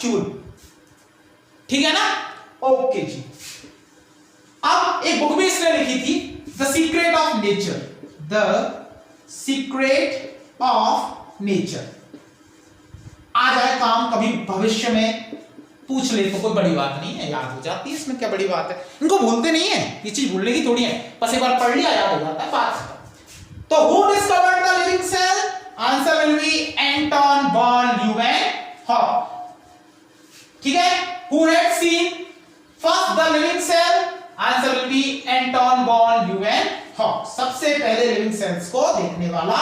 चूल, ठीक है ना? ओके जी। अब एक बुक भी इसने लिखी थी, the secret of nature, the secret of nature. आ जाए काम कभी भविष्य में पूछ ले तो कोई बड़ी बात नहीं है, याद हो जाती है, इसमें क्या बड़ी बात है, इनको भूलते नहीं है, ये चीज भूलने की थोड़ी है, बस एक बार पढ़ लिया याद हो जाता है, बात खत्म। तो who discovered the living cell? Answer will be Anton van Leeuwenhoek, ठीक है? Who had seen first the living cell? Answer will be Anton van Leeuwenhoek, सबसे पहले लिविंग सेल्स को देखने वाला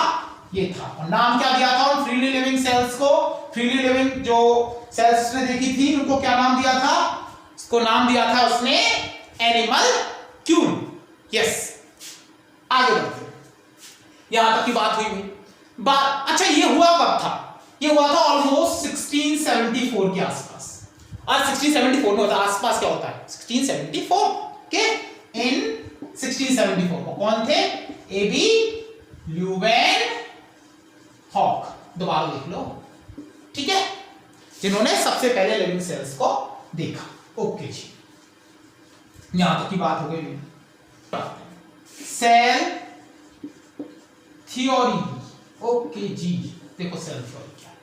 ये था। और नाम क्या दिया था उन फ्रीली लिविंग सेल्स को? फ्रीली लिविंग जो सेल्स ने देखी थी उनको क्या नाम दिया था? उसको नाम दिया था उसने एनिमल्क्यूल। यस, आगे बढ़ते हैं, यहां तक की बात हुई। बात अच्छा, ये हुआ कब था? ये हुआ था ऑलमोस्ट 1674 के आसपास। और 1674 में होता आसपास क्या होता है? 1674 के इन 1674 को कौन थे? एबी ल्यूवेनहॉक, दोबारा देख लो, ठीक है, जिन्होंने सबसे पहले लिविंग सेल्स को देखा। ओके जी, यहां तक की बात हो गई। सेल थ्योरी, ओके जी, देखो सेल थ्योरी क्या है।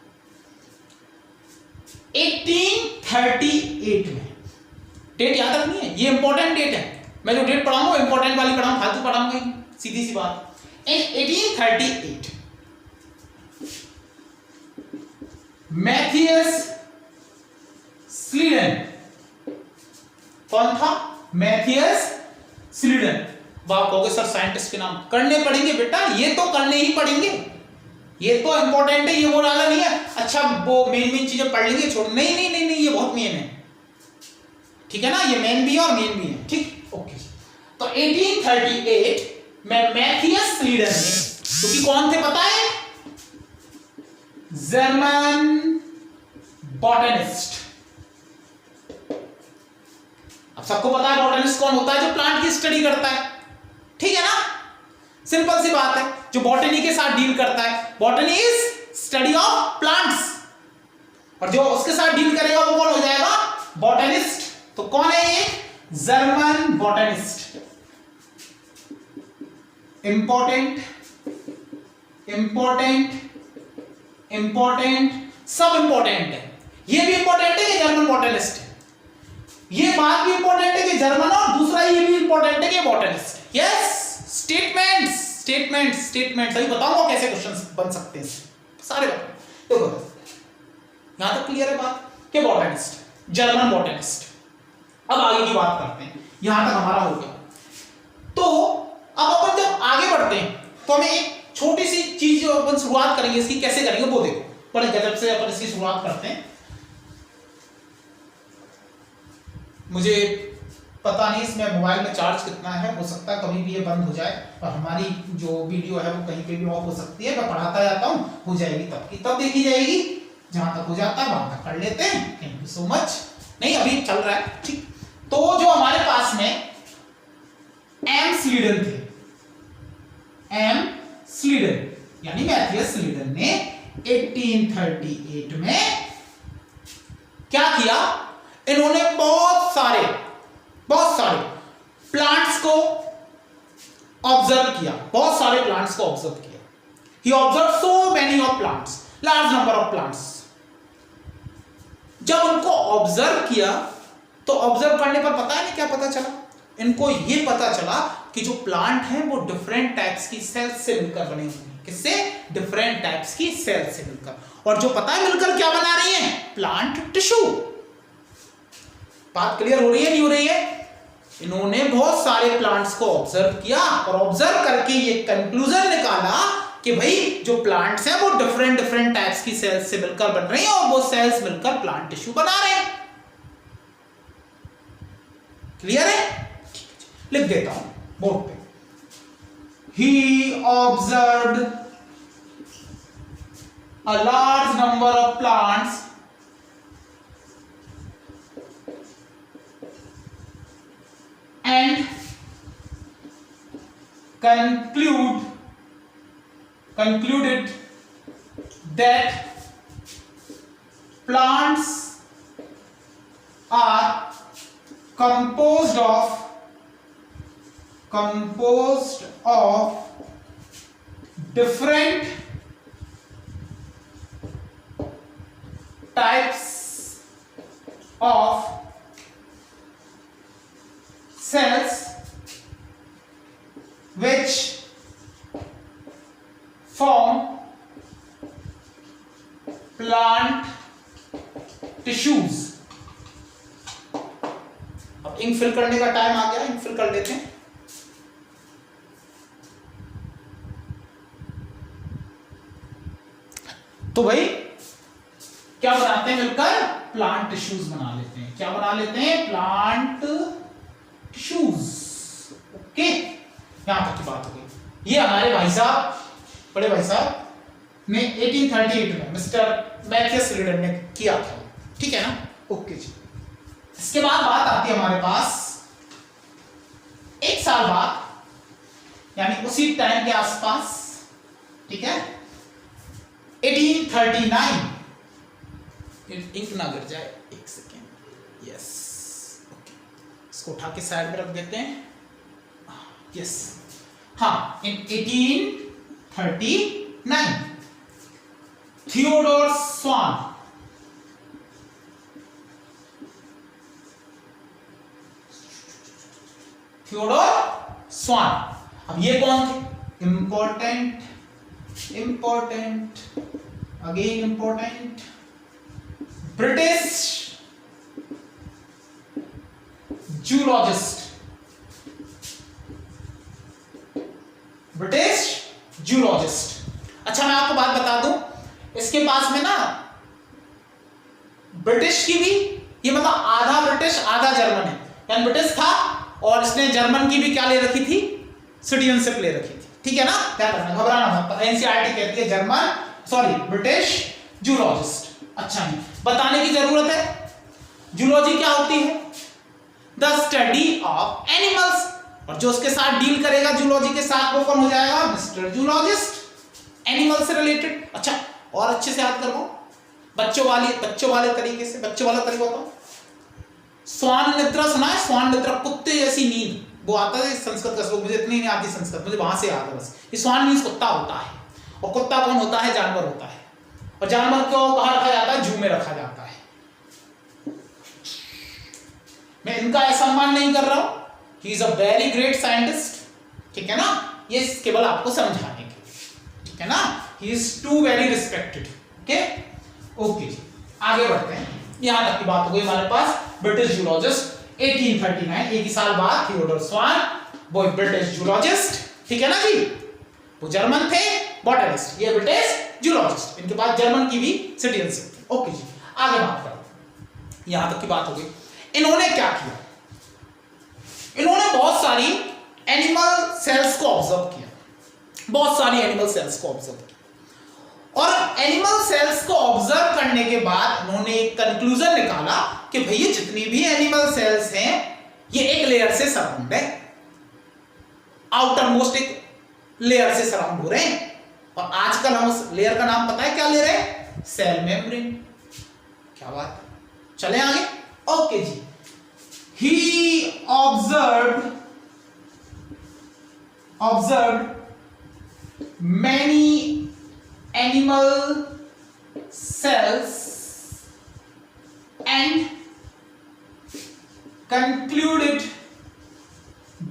1838 में, डेट याद रखनी है, ये इंपॉर्टेंट डेट है, मैं जो डेट पढ़ाऊंगा इंपॉर्टेंट वाली पढ़ाऊंगा, फालतू पढ़ाऊंगा, सीधी सी बात। इन 1838 मैथियस स्लीडन, कौन था? Matthias Schleiden. आप कहोगे सर साइंटिस्ट के नाम करने पड़ेंगे बेटा, ये तो करने ही पड़ेंगे, ये तो इंपॉर्टेंट है, ये वो वाला नहीं है अच्छा वो मेन चीजें पढ़ लेंगे छोड़, नहीं नहीं नहीं नहीं, ये बहुत मेन है, ठीक है ना, ये मेन भी है और मेन भी है, ठीक, ओके। तो 1838 में मैथियस स्लीडन ने, क्योंकि कौन थे पता है? German botanist. अब सबको पता है बॉटनिस्ट कौन होता है? जो प्लांट की स्टडी करता है, ठीक है ना, सिंपल सी बात है, जो बॉटनी के साथ डील करता है। Botany is study of plants, और जो उसके साथ डील करेगा वो कौन हो जाएगा? बॉटनिस्ट। तो कौन है ये? German botanist. Important important important, सब इंपॉर्टेंट है, ये भी इंपॉर्टेंट है कि जर्मन बॉटनिस्ट है, ये बात भी इंपॉर्टेंट है कि जर्मन, और दूसरा ये भी इंपॉर्टेंट है कि बॉटनिस्ट है। यस, स्टेटमेंट्स स्टेटमेंट्स स्टेटमेंट्स, अभी बताऊंगा कैसे क्वेश्चंस बन सकते हैं, सारे बताओ। देखो यहां तक क्लियर है बात कि बॉटनिस्ट, जर्मन बॉटनिस्ट। अब आगे की बात करते हैं, यहां तक हमारा हो गया। तो अब अपन जब आगे बढ़ते हैं तो हमें एक छोटी सी चीज जो अपन शुरुआत करेंगे इसकी, कैसे करेंगे वो देखो, बड़े गजब से अपन इसकी शुरुआत करते हैं। मुझे पता नहीं इसमें मोबाइल में चार्ज कितना है, हो सकता है कभी भी ये बंद हो जाए और हमारी जो वीडियो है वो कहीं पे भी ऑफ हो सकती है, मैं पढ़ाता जाता हूं, हो जाएगी तब की तब देखी जाएगी, जहां तक हो जाता है वहां तक कर लेते हैं। Thank you so much. नहीं अभी चल रहा है, ठीक। तो जो हमारे पास में एम स्लीडन थे, एम स्लीडन यानी मैथियस स्लीडन ने 1838 में क्या किया? इन्होंने बहुत सारे प्लांट्स को ऑब्जर्व किया, बहुत सारे प्लांट्स को ऑब्जर्व किया। He observe so many of plants, large number of plants. जब उनको ऑब्जर्व किया तो ऑब्जर्व करने पर पता है क्या पता चला? इनको ये पता चला कि जो प्लांट हैं वो डिफरेंट टाइप्स की सेल्स से मिलकर बने हुए हैं। किससे? डिफरेंट टाइप्स की सेल्स से मिलकर। और जो पता है मिलकर क्या बना रही हैं? Plant tissue. बात क्लियर हो रही है नहीं हो रही है? इन्होंने बहुत सारे प्लांट्स को ऑब्जर्व किया और ऑब्जर्व करके ये कंक्लूजन निकाला कि भाई जो प्लांट्स हैं वो डिफरेंट टाइप्स की सेल्स से मिलकर बन रही हैं और वो सेल्स मिलकर प्लांट टिश्यू बना रहे हैं। क्लियर है? लिख देता हूं बोर्ड पे। He observed a large number of plants and concluded that plants composed of different types of cells which form plant tissues. अब इंक फिल करने का टाइम आ गया, इंक फिल कर लेते हैं. तो भाई क्या बनाते हैं मिलकर? प्लांट टिश्यूज बना लेते हैं. क्या बना लेते हैं? Plant tissues. ओके, यहां तक की बात हो गई. ये हमारे भाई साहब, बड़े भाई साहब ने 1838 में मिस्टर मैथियस रीडर ने किया था. ठीक है ना? ओके जी. इसके बाद बात आती है हमारे पास एक साल बाद, यानी उसी टाइम के आसपास. ठीक है, 1839. इंक ना गिर जाए, एक सेकेंड. यस, ओके, इसको उठा के साइड में रख देते हैं. यस, हाँ, इन 1839 थियोडोर स्वान अब ये कौन थे? Important again important British zoologist. अच्छा, मैं आपको बात बता दूं, इसके पास में ना ब्रिटिश की भी, ये मतलब आधा ब्रिटिश आधा जर्मन है. यानी ब्रिटिश था और इसने जर्मन की भी क्या ले रखी थी? सिटीजनशिप ले रखी थी. ठीक है ना? क्या करना, घबराना मत. एनसीईआरटी कहती है जर्मन, सॉरी, ब्रिटिश जूलॉजिस्ट. अच्छा, नहीं बताने की जरूरत है. जूलॉजी क्या होती है? The study of animals. और जो उसके साथ डील करेगा जूलॉजी के साथ, वो कौन हो जाएगा? Mister zoologist. एनिमल से रिलेटेड. अच्छा, और अच्छे से याद करो, बच्चों वाले तरीके से. बच्चों वाला तरीका होता, स्वान निद्रा सुना है? स्वान निद्रा, कुत्ते जैसी नींद. वो आता है संस्कृत का श्लोक, मुझे इतनी नहीं आती संस्कृत, मुझे वहां से याद है बस. ये स्वान मीन्स कुत्ता होता है. और कुत्ता कौन होता है? जानवर होता है. और जानवर को कहां रखा जाता है? जू में रखा जाता है. मैं इनका असम्मान नहीं कर रहा हूं. He is a very great scientist. ठीक है ना? ये केवल आपको समझाने के लिए. ठीक है ना? He is too very respected. Okay, okay जी, आगे बढ़ते हैं. यहां तक की बात हो गई हमारे पास. ब्रिटिश जूलॉजिस्ट 1839, एक ही साल बाद थियोडोर स्वान, वो ब्रिटिश जूलॉजिस्ट. ठीक है ना जी? वो जर्मन थे बॉटनिस्ट, ये ब्रिटिश जूलॉजिस्ट. इनके पास जर्मन की भी सिटीजनशिप थी. ओके जी, आगे बात करो. यहां तक की बात हो गई. इन्होंने क्या किया? इन्होंने बहुत सारी एनिमल सेल्स को ऑब्जर्व किया. बहुत सारी एनिमल सेल्स को ऑब्जर्व किया. और एनिमल सेल्स को ऑब्जर्व करने के बाद उन्होंने एक कंक्लूजन निकाला कि भैया जितनी भी एनिमल सेल्स हैं ये एक लेयर से सराउंड है. आउटर मोस्ट एक लेयर से सराउंड हो रहे हैं. और आजकल हम उस लेयर का नाम पता है क्या ले रहे हैं? Cell membrane. क्या बात है. चले आगे. ओके जी. He observed many animal cells and concluded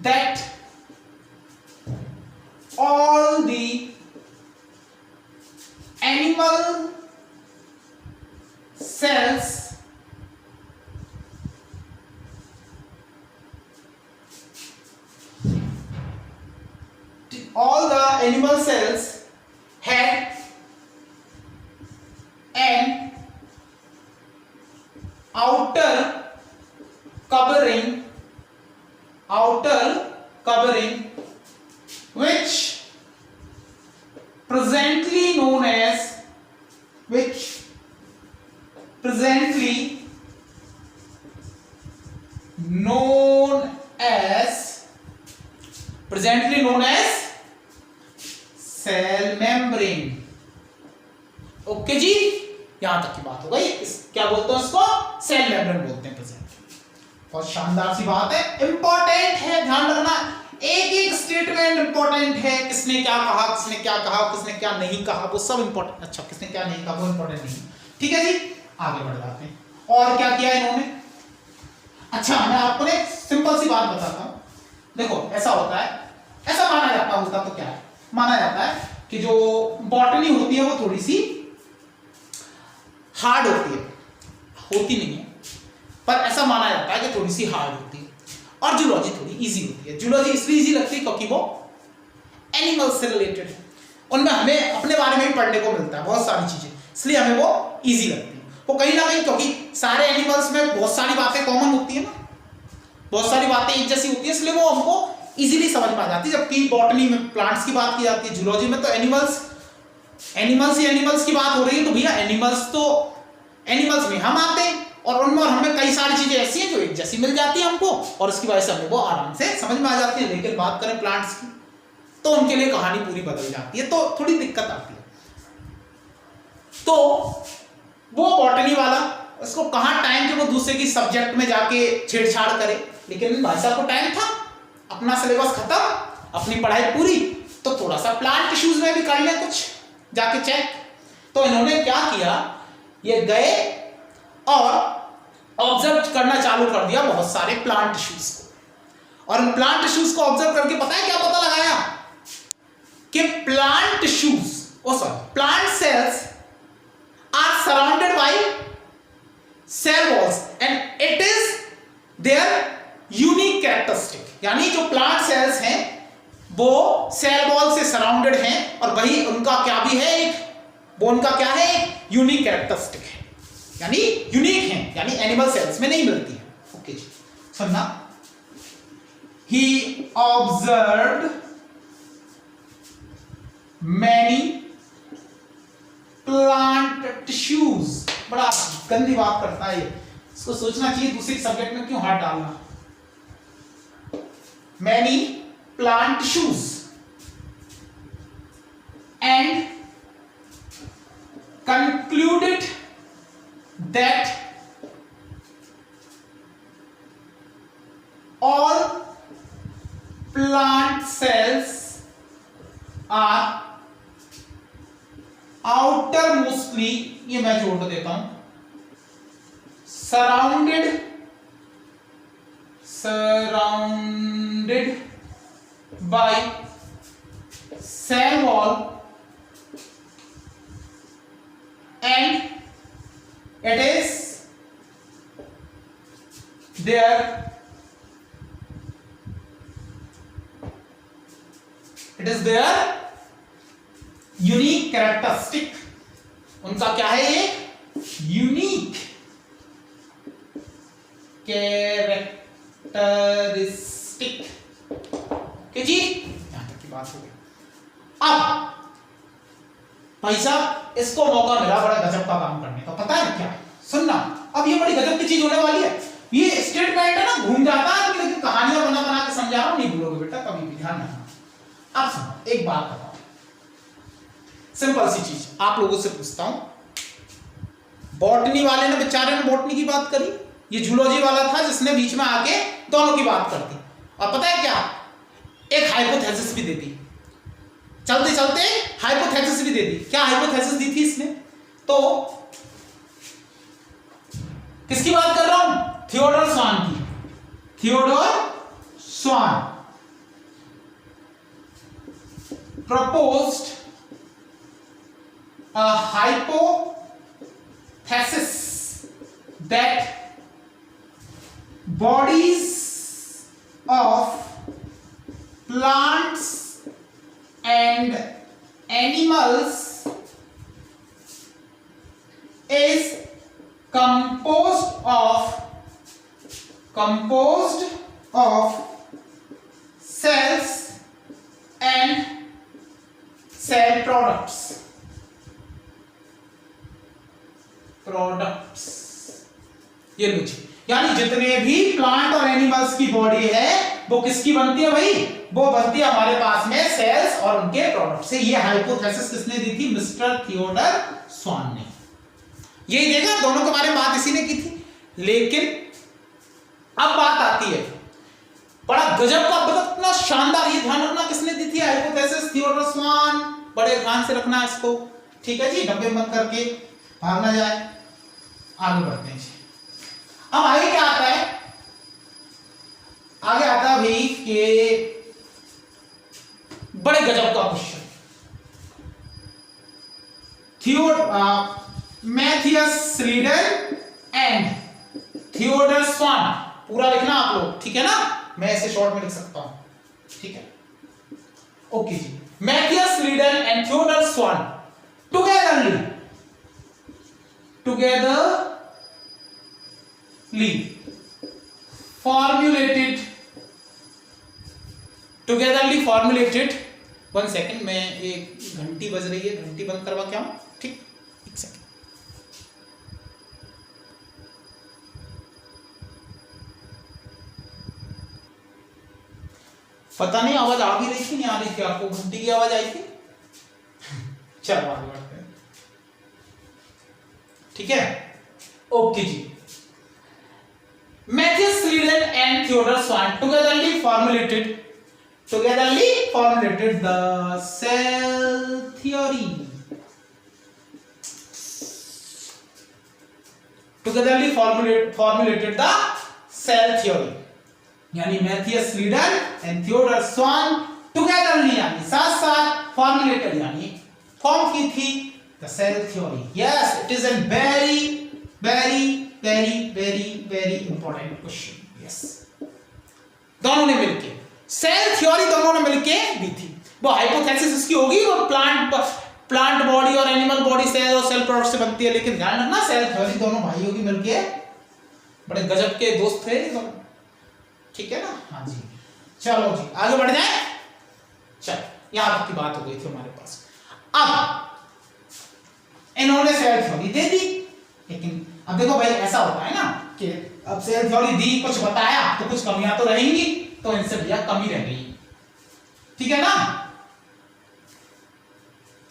that all the animal cells had an outer covering which presently known as cell membrane. Okay जी, यहां तक की बात हो गई. क्या बोलते हैं उसको? सेल मेम्ब्रेन बोलते हैं प्रेजेंट. बहुत शानदार सी बात है, इंपॉर्टेंट है, ध्यान रखना, एक एक स्टेटमेंट इंपॉर्टेंट है, किसने क्या कहा, किसने क्या कहा, किसने क्या नहीं कहा, वो सब इंपॉर्टेंट। अच्छा, किसने क्या नहीं कहा वो इंपॉर्टेंट नहीं, ठीक है जी। आगे बढ़ जाते हैं, और क्या किया इन्होंने। अच्छा, मैं आपको एक सिंपल सी बात बताता हूं, देखो ऐसा होता है, ऐसा माना जाता होता तो क्या है, माना जाता है कि जो बॉटनी होती है वो थोड़ी सी हार्ड होती है, होती नहीं है पर ऐसा माना जाता है कि थोड़ी सी हार्ड होती है, और जूलॉजी थोड़ी इजी होती है। जूलॉजी इसलिए इजी लगती है क्योंकि वो एनिमल्स से रिलेटेड है, उनमें हमें अपने बारे में भी पढ़ने को मिलता है बहुत सारी चीजें, इसलिए हमें वो इजी लगती है। वो कहीं ना कहीं क्योंकि सारे एनिमल्स में बहुत सारी बातें कॉमन होती है ना, बहुत सारी बातें एक जैसी होती है, इसलिए वो हमको इजीली समझ में आ जाती है। जबकि बॉटनी में प्लांट्स की बात की जाती है, जूलॉजी में तो एनिमल्स ही एनिमल्स की बात हो रही है, तो भैया एनिमल्स में हम आते हैं, और उनमें हमें कई सारी चीजें ऐसी हैं जो एक जैसी मिल जाती है हमको, और उसकी वजह से हमें वो आराम से समझ में आ जाती है। लेकिन बात करें प्लांट्स की तो उनके लिए कहानी पूरी बदल जाती है, तो थोड़ी दिक्कत आती है। तो वो बॉटनी वाला, उसको कहां टाइम कि वो दूसरे की सब्जेक्ट में जाके छेड़छाड़ करे, लेकिन भाई साहब को टाइम था, अपना सिलेबस खत्म, अपनी पढ़ाई पूरी, तो थोड़ा सा प्लांट टिश्यूज में भी कर ले कुछ जाके चेक। तो इन्होंने क्या किया, ये गए और ऑब्जर्व करना चालू कर दिया बहुत सारे प्लांट टिश्यूज को, और उन प्लांट टिश्यूज को ऑब्जर्व करके पता है क्या पता लगाया कि plant tissues plant cells are surrounded by cell walls and it is their unique characteristic, यानी जो प्लांट सेल्स हैं वो सेल वॉल से सराउंडेड हैं, और वही उनका क्या भी है, वो उनका क्या है, एक यूनिक कैरेक्टरिस्टिक है, यानी यूनिक है, यानी एनिमल सेल्स में नहीं मिलती है। ओके जी, सुनना, ही ऑब्जर्व्ड मैनी प्लांट टिश्यूज, बड़ा गंदी बात करता है ये, इसको सोचना चाहिए दूसरे सब्जेक्ट में क्यों हाथ डालना। Many plant tissues and concluded that all plant cells are outermostly, ये मैं जोड़ देता हूं, surrounded by cell wall and it is their unique characteristic, उनका क्या है, ये यूनिक कैरेक्टरिस्टिक। ओके जी, यहां तक की बात हो गई। अब भाई साहब इसको मौका मिला बड़ा गजब का काम करने का, पता है क्या, सुनना, अब ये बड़ी गजब की चीज होने वाली है। ये स्टेटमेंट है ना, घूम जाता है, लेकिन कहानियां बना बना के समझा रहा हूं, नहीं भूलोगे बेटा कभी भी, ध्यान रखना। अब सुनो, एक बात बताओ, सिंपल सी चीज आप लोगों से पूछता हूं, बॉटनी वाले ने बेचारे ने बॉटनी की बात करी, ये जूलॉजी वाला था जिसने बीच में आके दोनों की बात करती, और पता है क्या, एक हाइपोथेसिस भी देती, चलते चलते हाइपोथेसिस भी दे दी। क्या हाइपोथेसिस दी थी इसने, तो किसकी बात कर रहा हूं, थियोडोर स्वान की। Theodor Schwann proposed a hypothesis that bodies of plants and animals is composed of cells and cell products ये लो जी, यानी जितने भी प्लांट और एनिमल्स की बॉडी है वो किसकी बनती है भाई, वो बनती है हमारे पास में सेल्स और उनके प्रोडक्ट से। ये हाइपोथेसिस किसने दी थी, मिस्टर थियोडोर स्वान ने। यही देखा, दोनों के बारे में बात इसी ने की थी, लेकिन अब बात आती है बड़ा गजब का, मतलब इतना शानदार, ये ध्यान रखना किसने दी थी, हाइपोथेसिस थियोडोर स्वान, बड़े ध्यान से रखना इसको, ठीक है जी, डब्बे मत करके भाग ना जाए। आगे बढ़ते हैं जी। अब आगे क्या आता है, आगे आता है भाई कि बड़े गजब का question, Matthias Schleiden and Theodor Schwann, पूरा लिखना आप लोग, ठीक है ना, मैं ऐसे शॉर्ट में लिख सकता हूं, ठीक है, ओके जी। Matthias Schleiden and Theodor Schwann togetherly formulated 1 second, मैं एक घंटी बज रही है, घंटी बंद करवा क्या हूं, ठीक, 1 सेकेंड। पता नहीं आवाज आ भी रही थी नहीं आ रही थी, आपको घंटी की आवाज आई थी? चलो आगे बढ़ते हैं, ठीक है, ओके जी। Matthias Schleiden and Theodor Schwann togetherly formulated the cell theory. Togetherly formulated the cell theory. यानी Matthias Schleiden and Theodor Schwann togetherly यानी साथ साथ फॉर्मुलेटेड यानी फॉर्म की थी the cell theory. Yes, it is an very important question. Yes, दोनों ने मिलके सेल थ्योरी दोनों ने मिलके दी थी। वो हाइपोथेसिस इसकी होगी, वो प्लांट बॉडी और एनिमल बॉडी सेल और सेल प्रोडक्ट से बनती है, लेकिन ध्यान रखना सेल थ्योरी दोनों भाइयों की मिलके बड़े गजब के दोस्त थे दोनों, ठीक है ना। हाँ जी, चलो जी आगे बढ़ जाए। चलो यहां तक की बात हो गई थी हमारे पास। अब इन्होंने सेल थ्योरी दे दी, लेकिन अब देखो भाई ऐसा होता है ना कि अब सेल थ्योरी दी, कुछ बताया तो कुछ कमियां तो रहेंगी, तो इनसे भैया कमी रह गई, ठीक है ना।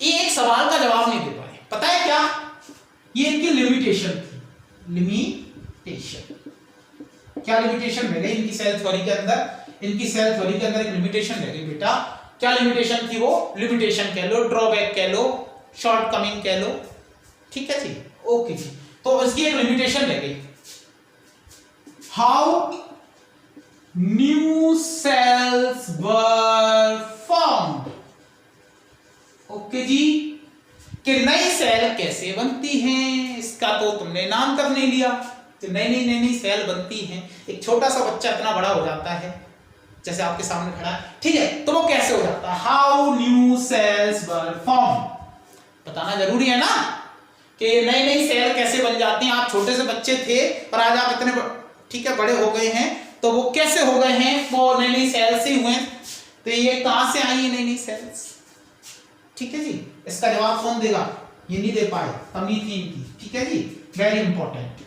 ये एक सवाल का जवाब नहीं दे पाए, पता है क्या, ये इनकी लिमिटेशन थी। लिमिटेशन क्या, लिमिटेशन रह गई इनकी सेल थ्योरी के अंदर, इनकी सेल थ्योरी के अंदर एक लिमिटेशन रह गई बेटा। क्या लिमिटेशन थी वो? लिमिटेशन कह लो, ड्रॉबैक कह लो, शॉर्टकमिंग कह लो, ठीक है जी, ओके जी। तो इसकी एक लिमिटेशन रह गई, how new cells were formed. Okay जी, कि नई सेल कैसे बनती हैं, इसका तो तुमने नाम तक नहीं लिया। तो नई सेल बनती हैं, एक छोटा सा बच्चा इतना बड़ा हो जाता है जैसे आपके सामने खड़ा है, ठीक है, तो वो कैसे हो जाता है, how new cells were formed. बताना जरूरी है ना कि नई सेल कैसे बन जाती हैं। आप छोटे से बच्चे थे और आज आप इतने ठीक है बड़े हो गए हैं, तो वो कैसे हो गए हैं, वो नई सेल से हुए। तो ये कहां से आई है नई सेल्स, ठीक है जी। इसका जवाब कौन देगा, ये नहीं दे पाए, कमी थी इनकी, ठीक है जी, वेरी इंपॉर्टेंट।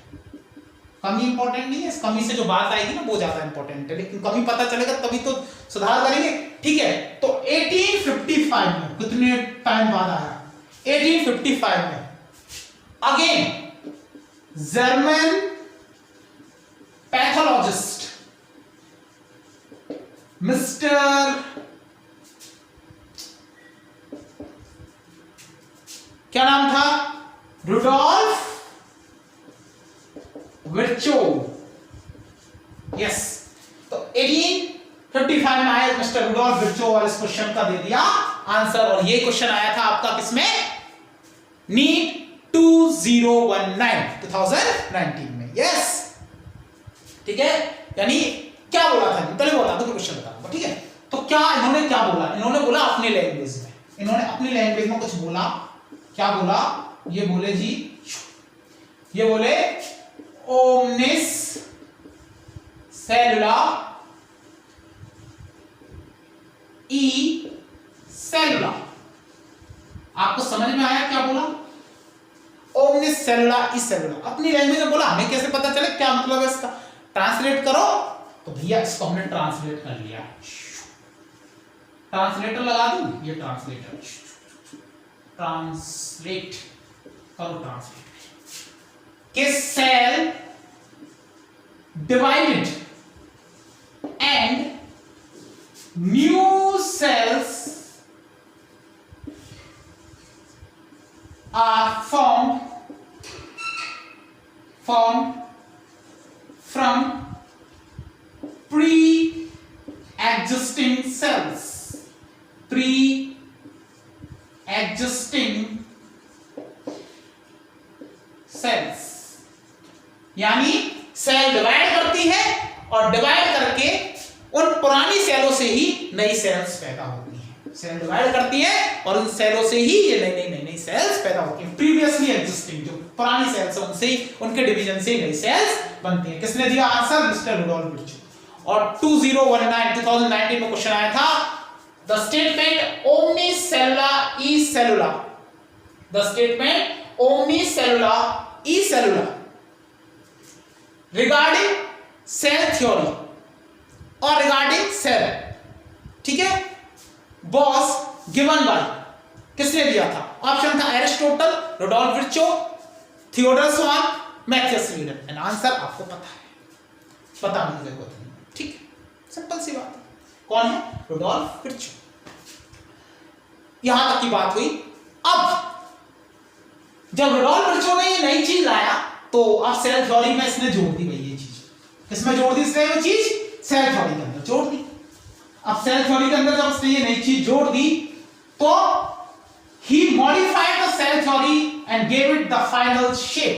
कमी इंपॉर्टेंट नहीं है, इस कमी से जो बात आएगी ना वो ज्यादा इंपॉर्टेंट है, लेकिन कमी पता चलेगा तभी तो सुधार करेंगे, ठीक है। तो 1855 में, कितने टाइम बाद आया, 1855 में अगेन जर्मन पैथोलॉजिस्ट मिस्टर क्या नाम था, रुडोल्फ विर्चोव। यस, तो 1855 में आया मिस्टर रुडोल्फ विर्चोव और इस क्वेश्चन का दे दिया आंसर। और ये क्वेश्चन आया था आपका किसमें, नीट 2019 में। यस, ठीक है, यानी क्या बोला था, पहले बता दो क्वेश्चन बताऊंगा, ठीक है। तो क्या इन्होंने क्या बोला, इन्होंने बोला अपनी लैंग्वेज में, इन्होंने अपनी लैंग्वेज में कुछ बोला। क्या बोला, ये बोले जी, ये बोले ओमनिस सेलुला ई सेलुला। आपको समझ में आया क्या बोला, ओमनिस सेलुला ई सेलुला, अपनी लैंग्वेज में बोला। हमें कैसे पता चले क्या मतलब है इसका, ट्रांसलेट करो। तो भैया इसको हमने ट्रांसलेट कर लिया, ट्रांसलेटर लगा दूं, ये ट्रांसलेटर, ट्रांसलेट करो, ट्रांसलेट के cell divided from pre-existing cells, pre-existing cells, यानी सेल डिवाइड करती है और डिवाइड करके उन पुरानी सेलों से ही नई सेल्स पैदा होती हैं। सेल डिवाइड करती है और उन सेलों से ही ये नई सेल्स पैदा होती हैं। प्रीवियसली एग्जिस्टिंग जो पुरानी सेल्स हैं उनसे उनके डिवीजन से नई सेल्स बनती हैं। किसने दिया आंसर? Mister Rudolf Virchow. और 2019 में क्वेश्चन आया था, द स्टेटमेंट ओमनीसेलुला ई सेलुला, द स्टेटमेंट ओमनीसेलुला ई सेलुला रिगार्डिंग सेल थ्योरी और रिगार्डिंग सेल, ठीक है, वॉज गिवन बाय, किसने दिया था? ऑप्शन था Aristotle, Rudolf Virchow, Theodor Schwann, Matthias लीडर। एंड आंसर आपको पता है, बताने की जरूरत नहीं, ठीक है, सिंपल सी बात है। कौन है? Rudolf Virchow. यहां तक की बात हुई। अब जब रुडोल्फ विर्चो ने ये नई चीज लाया तो अब सेल थ्योरी में इसने जोड़ दी भाई ये चीज। किसमें जोड़ दी इसने वो चीज? सेल थ्योरी के अंदर जोड़ दी। अब सेल थ्योरी के अंदर जब उसने ये नई चीज जोड़ दी तो he modified the cell theory and gave it the final shape.